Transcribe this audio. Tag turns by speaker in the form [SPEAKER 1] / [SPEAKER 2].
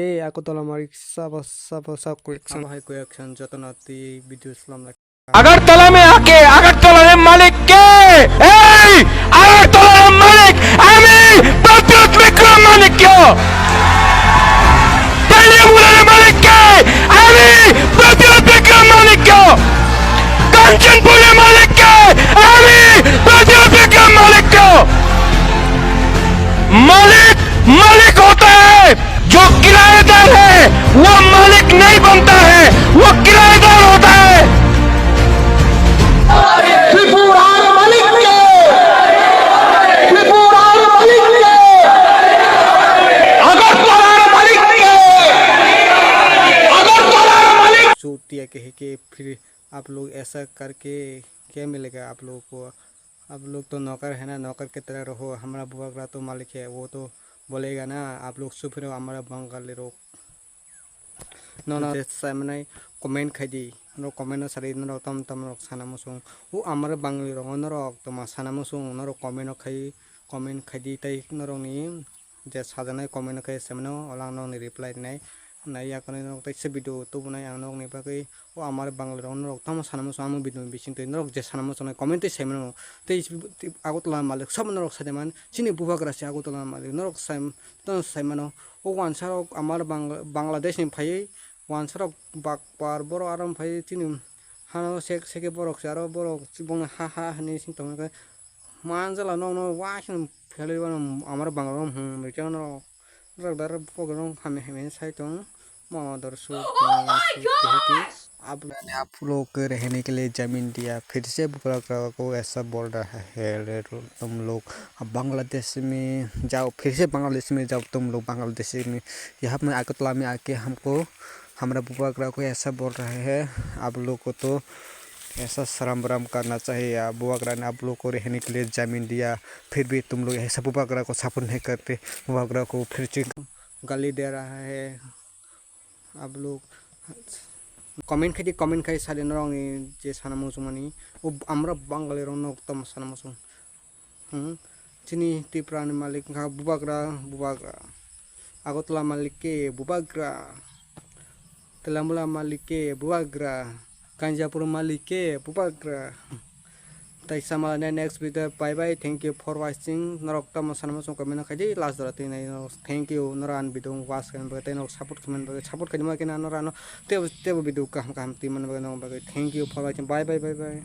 [SPEAKER 1] Aku tolong mari sapa koleksi hai koleksi jotonati video Islam lagi.
[SPEAKER 2] Agartala में आके अगरतला मालिक के अगरतला मालिक आमी प्रत्युत विक्रम मालिक क्यों तेलुगु मालिक के आमी प्रत्युत विक्रम मालिक क्यों कंचनपुर मालिक के आमी प्रत्युत विक्रम मालिक क्यों मालिक मालिक होता है जो किराएदार है वो मालिक नहीं बनता है वो किराएदार होता है
[SPEAKER 1] सोतिया कहे कि फिर आप लोग ऐसा करके क्या मिलेगा आप लोगों को। आप लोग तो नौकर है ना, नौकर की तरह रहो। हमारा बुआ तो मालिक है, वो तो बोलेगा ना आप लोग चुप रहो हमारा बंगाली रो मैंने कमेंट खाई दी नो कमेंट सारी नो तम तम रो साना मुसुं वो हमारा बंगाली रो नो तो मा साना मुसुं नो कमेंट खाई दी तई नो नी जे साजानाय कमेंट खाई सेमनो अलांग नो रिप्लाई नहीं नहीं आकने नो तई से वीडियो तो बनाय आंग नो नि बागै ओ हमारे बंगाली रो नो तम साना मुसुं आमु वीडियो बिसिं तई नो जे साना मुसुं कमेंट तई सेमनो तई आगोतला मालिक सब नो सादेमान चिनि बुबाग्रा से आगोतला मालिक नो साइम तो साइमनो ओ वानसारो हमारे बांग्लादेश नि फायै वानसारो बार बर आराम फायै चिनि हानो सेके बरक से आरो बरक बुंनो हा नि सिं तो मानजला नो नो वासिन फेलेबानो हमारे बांग्ला मिटानो रगदार पगनो हमें साइतों मादरसो आप लोग के रहने के लिए जमीन दिया। फिर से बुकरा को ऐसा बोल रहा है तुम लोग बांग्लादेश में जाओ, फिर से बांग्लादेश में जाओ तुम लोग बांग्लादेश में। यहाँ में अगरतला में आके हमको हमारा बुकरा को ऐसा बोल रहे हैं। आप लोग को तो ऐसा शर्म बरम करना चाहिए। बुआगरा ने आप लोग को रहने के लिए ज़मीन दिया, फिर भी तुम लोग ऐसा बुआगरा को सपोर्ट नहीं करते। बुआगरा को फिर से गाली दे रहा है। आप लोग कमेंट खाई साले नरंगी जे साना मुसुमानी वो हमरा बंगाली रंग तम साना मुसुम चिनी तिप्रानी मालिक का बुआगरा अगरतला मालिक के बुआगरा तेलंगाना मालिक के बुआगरा कांजापुर मालिक के बुआगरा तई समाने next video bye bye. Thank you for watching नरक तम साना मुसुम कमेंट खाई लास्ट दराते नहीं थैंक यू नरान वीडियो वाच करन बगे तैनो सपोर्ट कमेंट बगे सपोर्ट कदिमा के ना नरानो तेब वीडियो काम ती मन बगे thank you for watching bye bye.